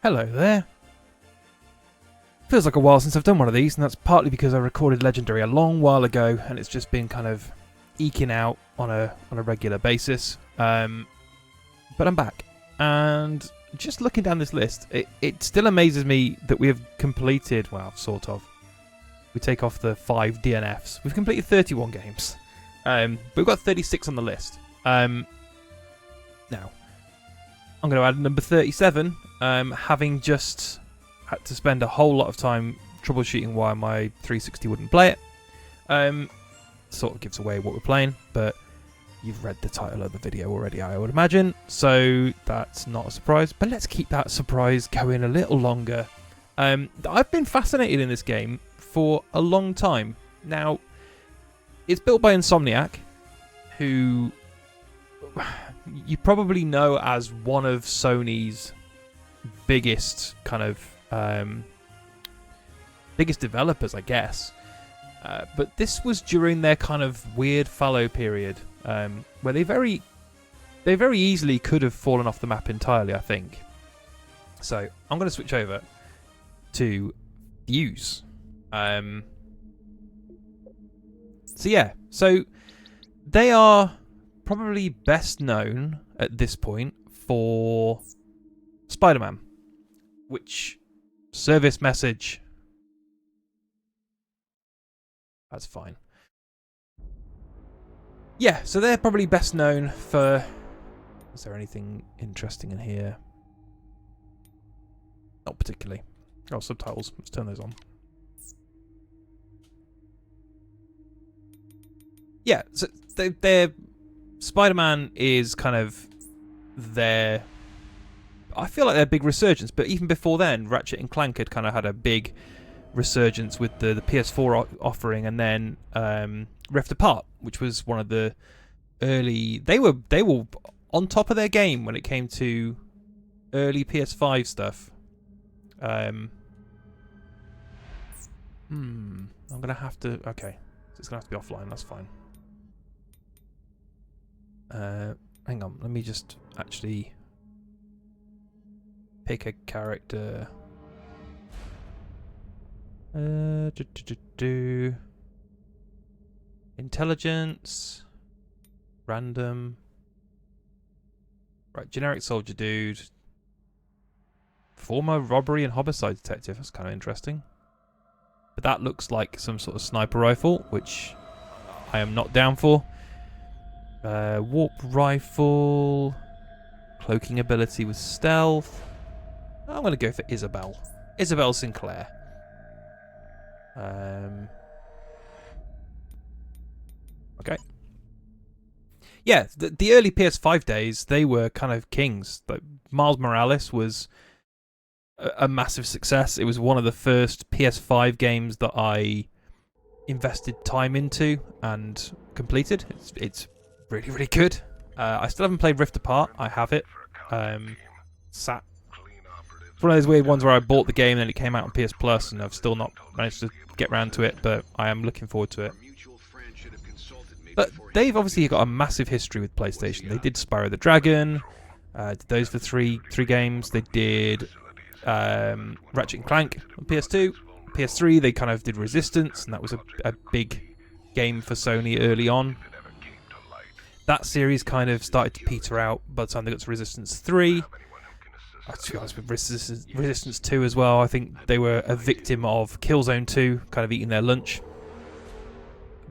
Hello there. Feels like a while since I've done one of these, and that's partly because I recorded Legendary a long while ago, and it's just been kind of eking out on a regular basis. But I'm back, and just looking down this list, it still amazes me that we have completed, well, sort of. We take off the 5 DNFs. We've completed 31 games, but we've got 36 on the list. Now, I'm going to add number 37, having just had to spend a whole lot of time troubleshooting why my 360 wouldn't play it. Sort of gives away what we're playing, but you've read the title of the video already, I would imagine, so that's not a surprise. But let's keep that surprise going a little longer. I've been fascinated in this game for a long time. Now, it's built by Insomniac, who you probably know as one of Sony's biggest kind of biggest developers, I guess. But this was during their kind of weird fallow period, where they very easily could have fallen off the map entirely, I think. So I'm going to switch over to Fuse. So they are probably best known at this point for Spider-Man, which service message. That's fine. Yeah, so they're probably best known for... Is there anything interesting in here? Not particularly. Oh, subtitles. Let's turn those on. Yeah, so they're Spider-Man is kind of their... I feel like their big resurgence, but even before then, Ratchet and Clank had kind of had a big resurgence with the PS4 offering, and then Rift Apart, which was one of the early... They were on top of their game when it came to early PS5 stuff. I'm going to have to... Okay, so it's going to have to be offline, that's fine. Hang on, let me just actually pick a character. Intelligence, random, right? Generic soldier dude, former robbery and homicide detective. That's kind of interesting. But that looks like some sort of sniper rifle, which I am not down for. Warp rifle, cloaking ability with stealth. I'm going to go for Isabel. Isabel Sinclair. Okay. Yeah, the early PS5 days, they were kind of kings. Like Miles Morales was a massive success. It was one of the first PS5 games that I invested time into and completed. It's really, really good. I still haven't played Rift Apart. I have it. Sat. It's one of those weird ones where I bought the game and it came out on PS Plus, and I've still not managed to get round to it, but I am looking forward to it. But they've obviously got a massive history with PlayStation. They did Spyro the Dragon, did those for three games. They did Ratchet and Clank on PS2. PS3, they kind of did Resistance, and that was a big game for Sony early on. That series kind of started to peter out by the time they got to Resistance 3. To be honest, with Resistance 2 as well, I think they were a victim of Killzone 2, kind of eating their lunch.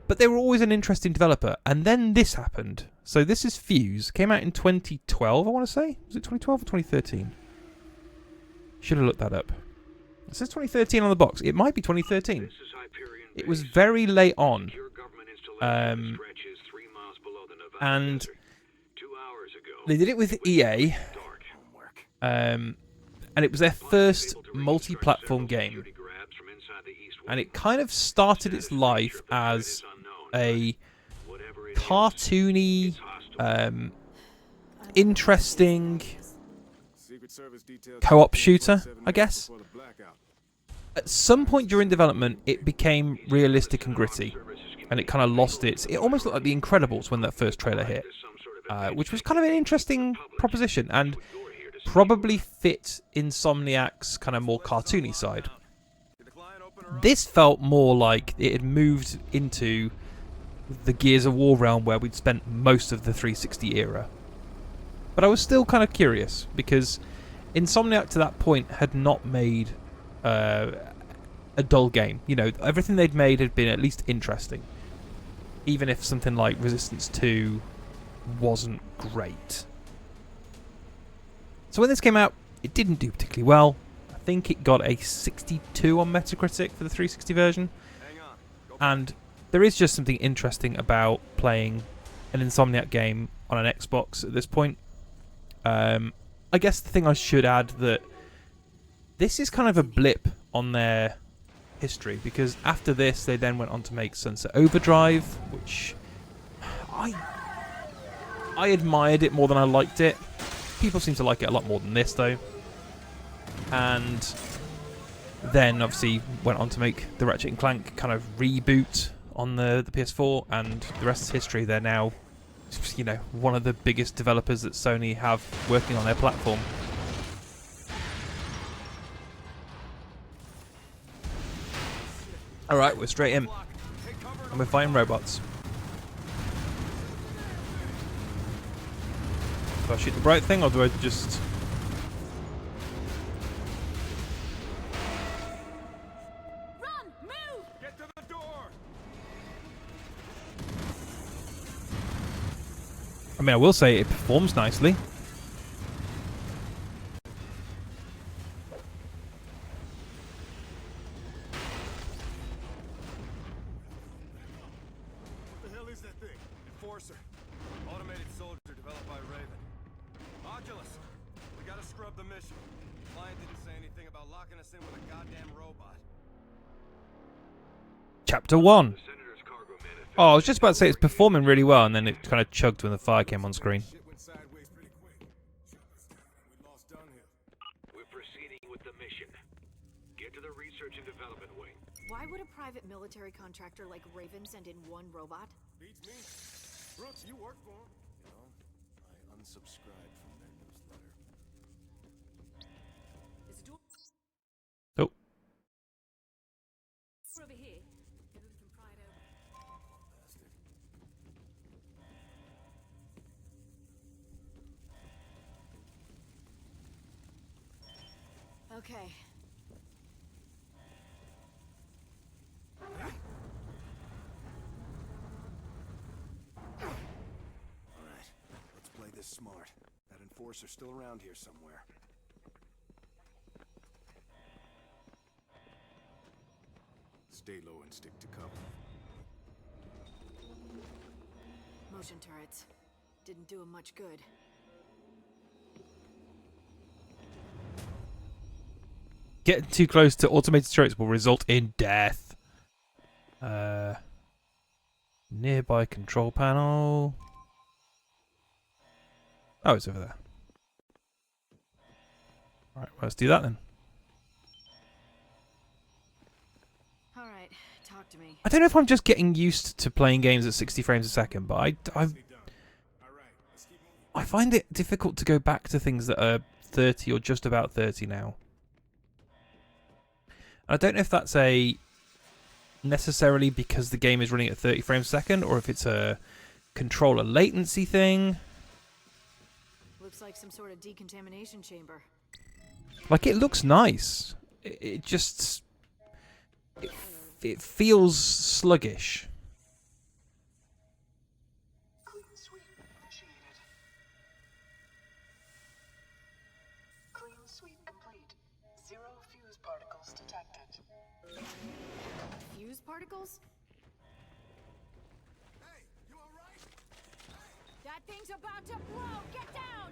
But they were always an interesting developer. And then this happened. So this is Fuse. Came out in 2012, I want to say. Was it 2012 or 2013? Should have looked that up. It says 2013 on the box. It might be 2013. It was very late on. And they did it with EA. And it was their first multi-platform game. And it kind of started its life as a cartoony, interesting co-op shooter, I guess. At some point during development, it became realistic and gritty. And it kind of lost its... It almost looked like The Incredibles when that first trailer hit. Which was kind of an interesting proposition. And probably fit Insomniac's kind of more cartoony side. This felt more like it had moved into the Gears of War realm where we'd spent most of the 360 era. But I was still kind of curious, because Insomniac to that point had not made a dull game. You know, everything they'd made had been at least interesting. Even if something like Resistance 2 wasn't great. So when this came out, it didn't do particularly well. I think it got a 62 on Metacritic for the 360 version. And there is just something interesting about playing an Insomniac game on an Xbox at this point. I guess the thing I should add that this is kind of a blip on their history, because after this they then went on to make Sunset Overdrive, which I admired it more than I liked it. People seem to like it a lot more than this though. And then obviously went on to make the Ratchet and Clank kind of reboot on the PS4, and the rest is history. They're now, you know, one of the biggest developers that Sony have working on their platform. Alright, we're straight in. And we're fighting robots. Do I shoot the bright thing, or do I just... Run! Move! Get to the door! I mean, I will say it performs nicely. What the hell is that thing? Enforcer. Automated soldier developed by Raven. Oculus, we gotta scrub the mission. The client didn't say anything about locking us in with a goddamn robot. Chapter 1. Oh, I was just about to say it's performing really well, and then it kind of chugged when the fire came on screen. Shit went sideways pretty quick. Shut us down and we lost Dunhill. We're proceeding with the mission. Get to the research and development wing. Why would a private military contractor like Raven send in one robot? Beats me. Brooks, you work for him. You know, I unsubscribed from their newsletter. Is it Oh. over here? Maybe we can pry it open. Bastard. Okay. Alright, let's play this smart. That enforcer's still around here somewhere. Stay low and stick to cover. Motion turrets. Didn't do him much good. Getting too close to automated turrets will result in death. Nearby control panel. Oh, it's over there. Alright, well, let's do that then. Alright, talk to me. I don't know if I'm just getting used to playing games at 60 frames a second, but I find it difficult to go back to things that are 30 or just about 30 now. I don't know if that's necessarily because the game is running at 30 frames a second, or if it's a controller latency thing. Looks like some sort of decontamination chamber. Like, it looks nice. It just... It feels sluggish. Clean sweep initiated. Clean sweep complete. 0 fuse particles detected. Fuse particles? Hey, you alright? That thing's about to blow! Get down!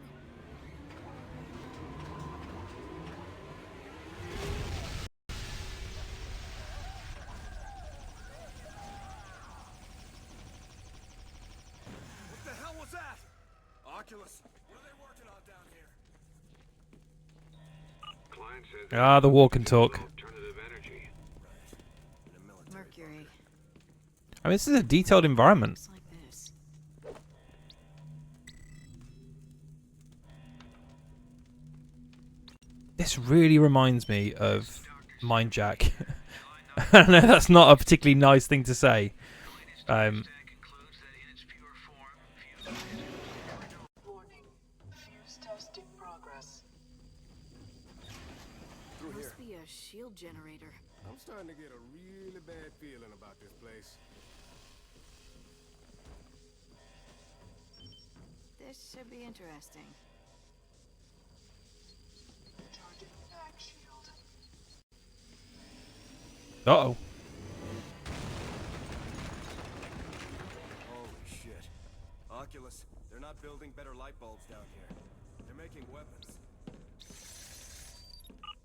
What the hell was that? Oculus, what are they working on down here? Client says Ah, the walk and talk. alternative energy. In a military Mercury. I mean, this is a detailed environment. Looks like this. This really reminds me of Mind Jack. I know that's not a particularly nice thing to say. Warning. Fuse test in progress. Through here. Must be a shield generator. I'm starting to get a really bad feeling about this place. This should be interesting. Target mag shield. Uh-oh. Holy shit. Oculus, they're not building better light bulbs down here. They're making weapons.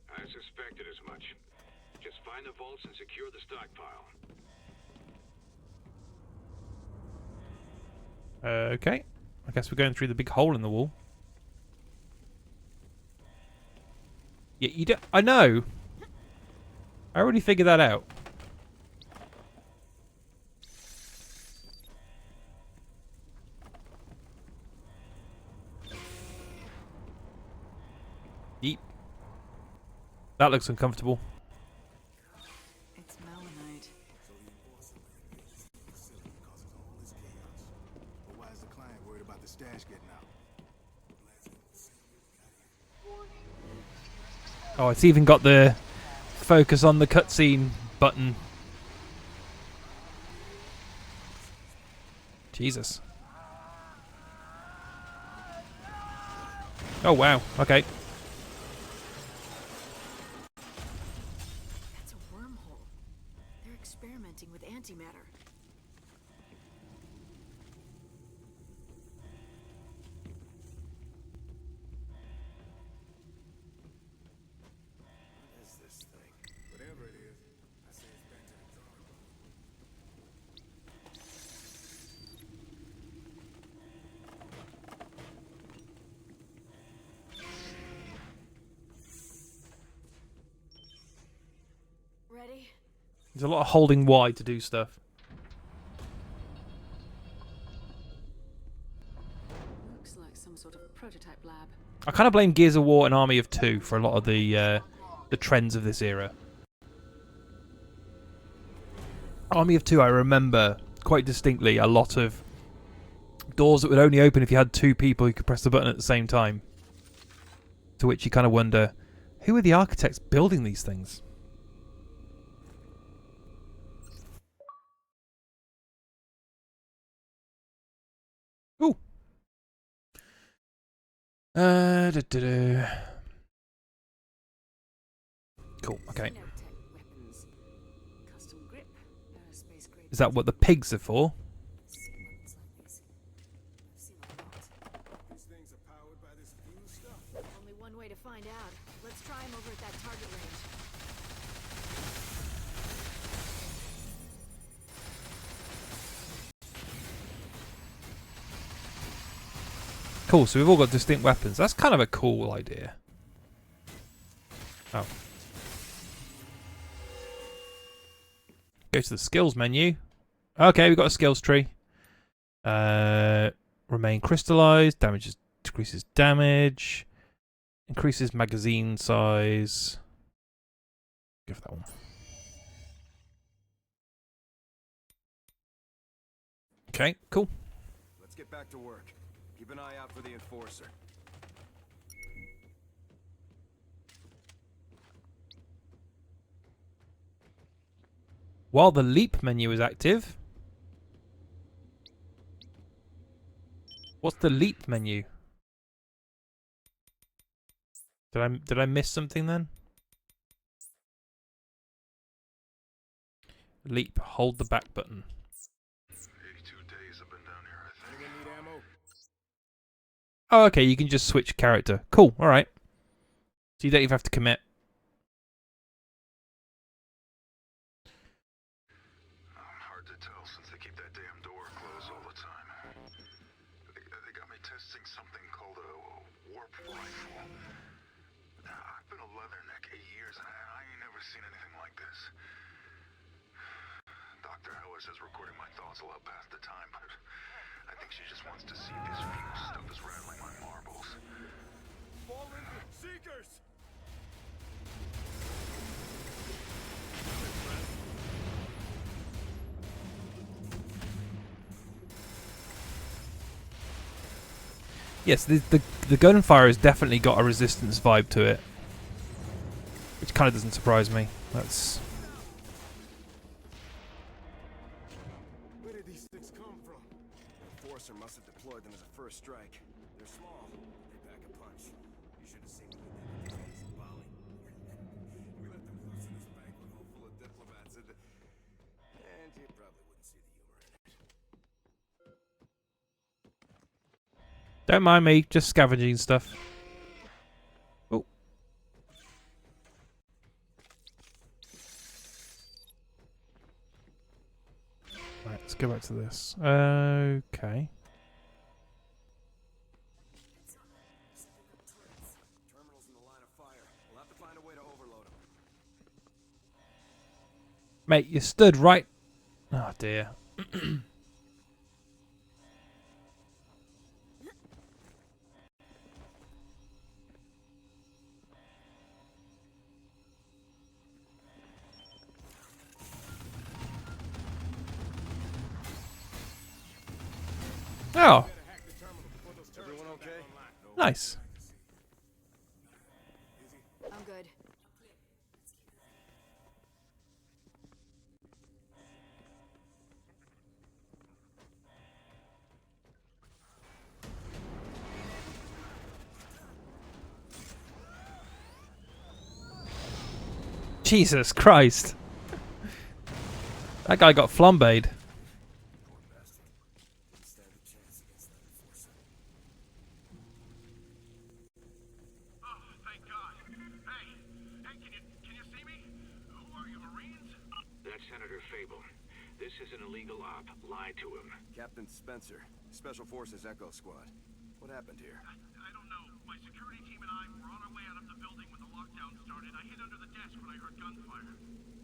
I suspected as much. Just find the vaults and secure the stockpile. Okay. I guess we're going through the big hole in the wall. Yeah, you don't... I know. I already figured that out. Yeet. That looks uncomfortable. It's Melanite. But why is the client worried about the stash getting out? Oh, it's even got the focus on the cutscene button. Jesus. Oh, wow. Okay. That's a wormhole. They're experimenting with antimatter. What is this thing? Whatever it is, I say it's back to the drawing board. Ready? There's a lot of holding Y to do stuff. Looks like some sort of prototype lab. I kind of blame Gears of War and Army of Two for a lot of the trends of this era. Army of Two, I remember quite distinctly a lot of doors that would only open if you had two people who could press the button at the same time. To which you kind of wonder, who are the architects building these things? Ooh. Cool, okay. Nanotech weapons. Custom grip. Aerospace grade. Is that what the pigs are for? Seen weapons like these. I've seen a lot. These things are powered by this fuse stuff. Only one way to find out. Let's try him over at that target range. Cool, so we've all got distinct weapons. That's kind of a cool idea. Oh. Go to the skills menu. Okay, we've got a skills tree. Remain crystallized. Decreases damage. Increases magazine size. Go for that one. Okay, cool. Let's get back to work. Keep an eye out for the Enforcer. While the leap menu is active. What's the leap menu? Did I miss something then? Leap. Hold the back button. 82 days I've been down here, I think. Anyone need ammo? Oh, okay. You can just switch character. Cool. All right. So you don't even have to commit. Hard to tell since they keep that damn door closed all the time. They got me testing something called a warp rifle. I've been a leatherneck 8 years and I ain't never seen anything like this. Dr. Ellis is recording my thoughts a lot past the time, but I think she just wants to see if this fuse stuff is rattling my marbles. Fallen Seekers! Yes, the gunfire has definitely got a resistance vibe to it, which kind of doesn't surprise me. That's Where did these things come from? The Enforcer must have deployed them as a first strike. They're small. They pack a punch. You should have seen what we did with the Bali. We let them loose in this banquet hall full of diplomats and you probably wouldn't see the humor in it. don't mind me, just scavenging stuff. Oh. Right, let's go back to this. Okay. Terminal's in the line of fire. We'll have to find a way to overload them. Mate, you stood right... Oh, dear. Oh, Everyone okay? nice. I'm good. Jesus Christ. That guy got flambéed. Poor bastard. Didn't stand a chance against that Enforcer. Oh, thank God. Hey, can you see me? Who are you, Marines? That's Senator Fable. This is an illegal op. Lie to him. Captain Spencer, Special Forces Echo Squad. What happened here? I don't know. My security team and I were on our way out of the building when the lockdown started. I hid under the desk when I heard gunfire.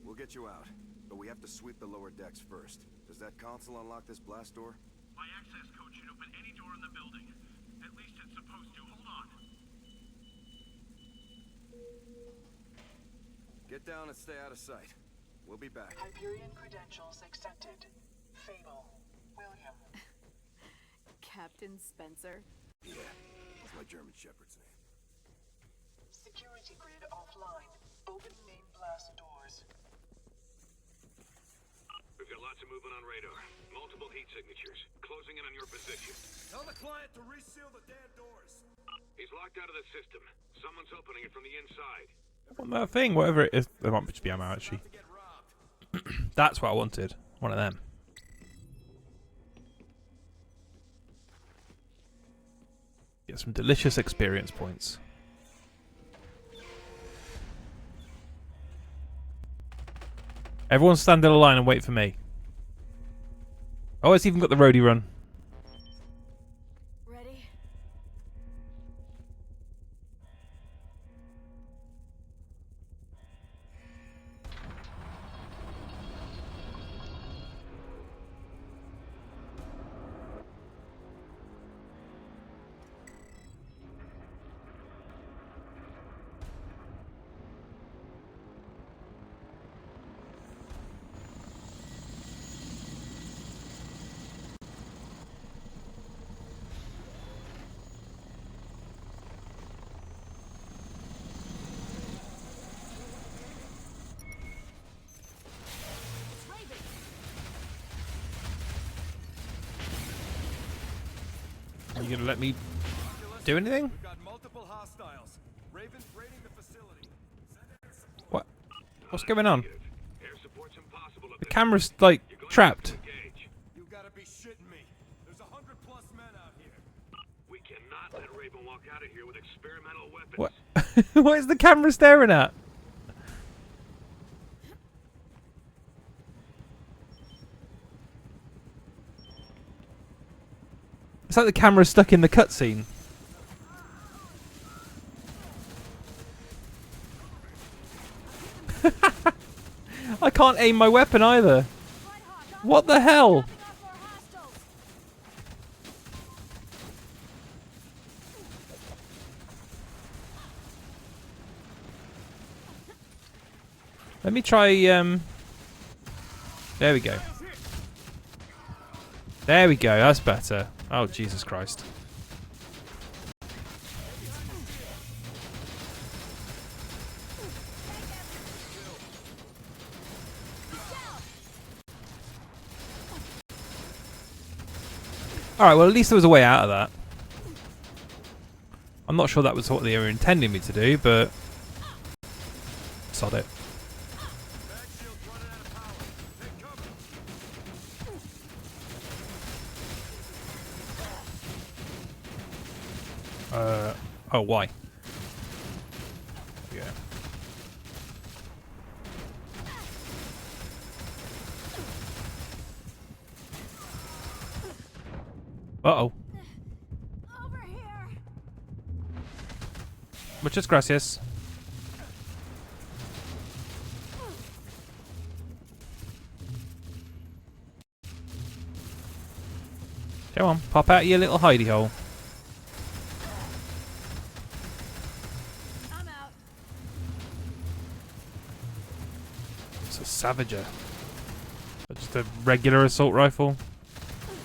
We'll get you out, but we have to sweep the lower decks first. Does that console unlock this blast door? My access code should open any door in the building. At least it's supposed to. Hold on. Get down and stay out of sight. We'll be back. Hyperion credentials accepted. Fable. William. Captain Spencer. Yeah, that's my German Shepherd's name. Security grid offline. Open main blast doors. We've got lots of movement on radar. Multiple heat signatures. Closing in on your position. Tell the client to reseal the damn doors. He's locked out of the system. Someone's opening it from the inside. On that thing, whatever it is. There might just be ammo, actually. To get robbed. That's what I wanted. One of them. Get some delicious experience points. Everyone stand in a line and wait for me. Oh, it's even got the roadie run. Ready? Are you gonna let me do anything? We've got multiple hostiles. Raven's raiding the facility. Send air support. What? What's going on? Air support's impossible up The there. camera's like You're going trapped. to engage. You gotta be shitting me. There's 100+ men out here. We cannot let Raven walk out of here with experimental weapons. What? What is the camera staring at? It's like the camera's stuck in the cutscene. I can't aim my weapon either. What the hell? Let me try, there we go. There we go, that's better. Oh, Jesus Christ. Alright, well at least there was a way out of that. I'm not sure that was what they were intending me to do, but... sod it. Mag shield's running out of power. Take cover. Oh, why? Yeah. Uh-oh. Over here. Muchas gracias. Come on, pop out your little hidey hole. I'm out. It's a Savager. Just a regular assault rifle.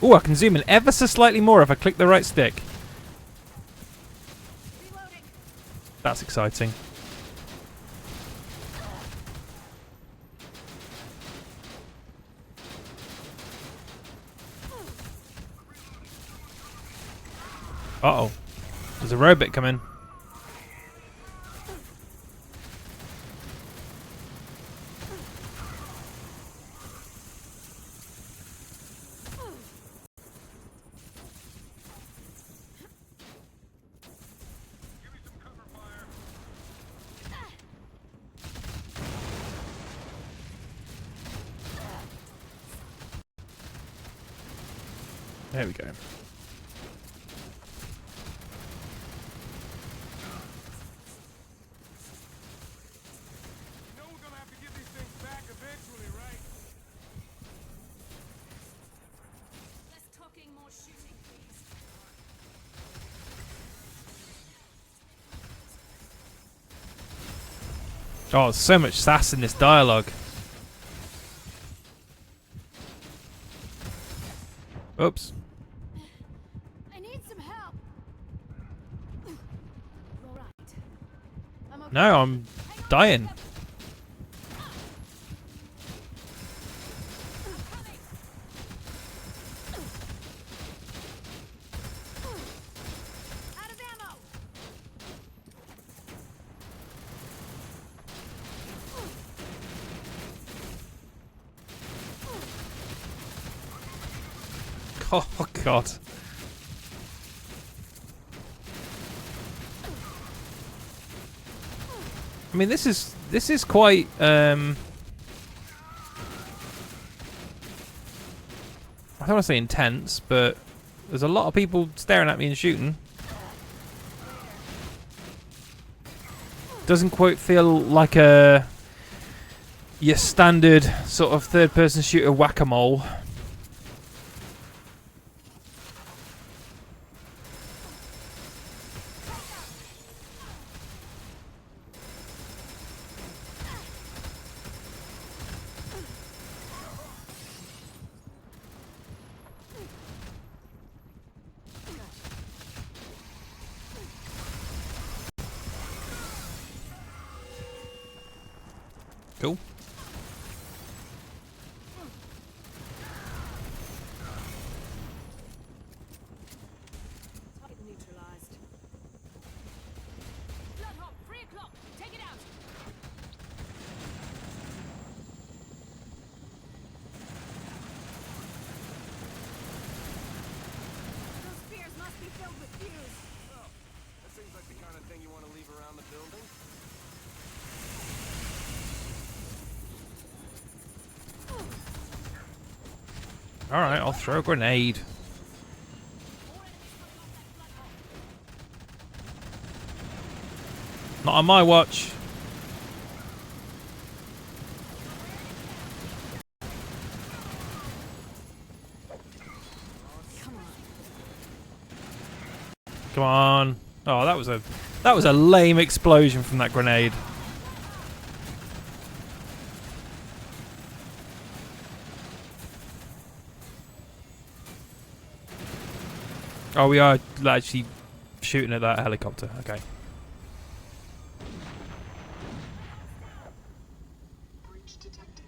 Oh, I can zoom in ever so slightly more if I click the right stick. Reloading. That's exciting. Uh-oh. There's a robot coming. There we go. You know we're gonna have to get these things back eventually, right? Less talking, more shooting, please. Oh, there's so much sass in this dialogue. Oops. I need some help. All right. I'm okay. No, I'm dying. Out of ammo. Oh god. I mean, this is quite I don't want to say intense, but there's a lot of people staring at me and shooting. Doesn't quite feel like a your standard sort of third-person shooter whack-a-mole. Cool. Target neutralized. Bloodhawk, 3 o'clock. Take it out. Those spears must be filled with fuse. Oh, that seems like the kind of thing you want to leave around the building. Alright, I'll throw a grenade. Not on my watch. Come on. Oh, that was a lame explosion from that grenade. Oh, we are actually shooting at that helicopter. Okay. Breach detected.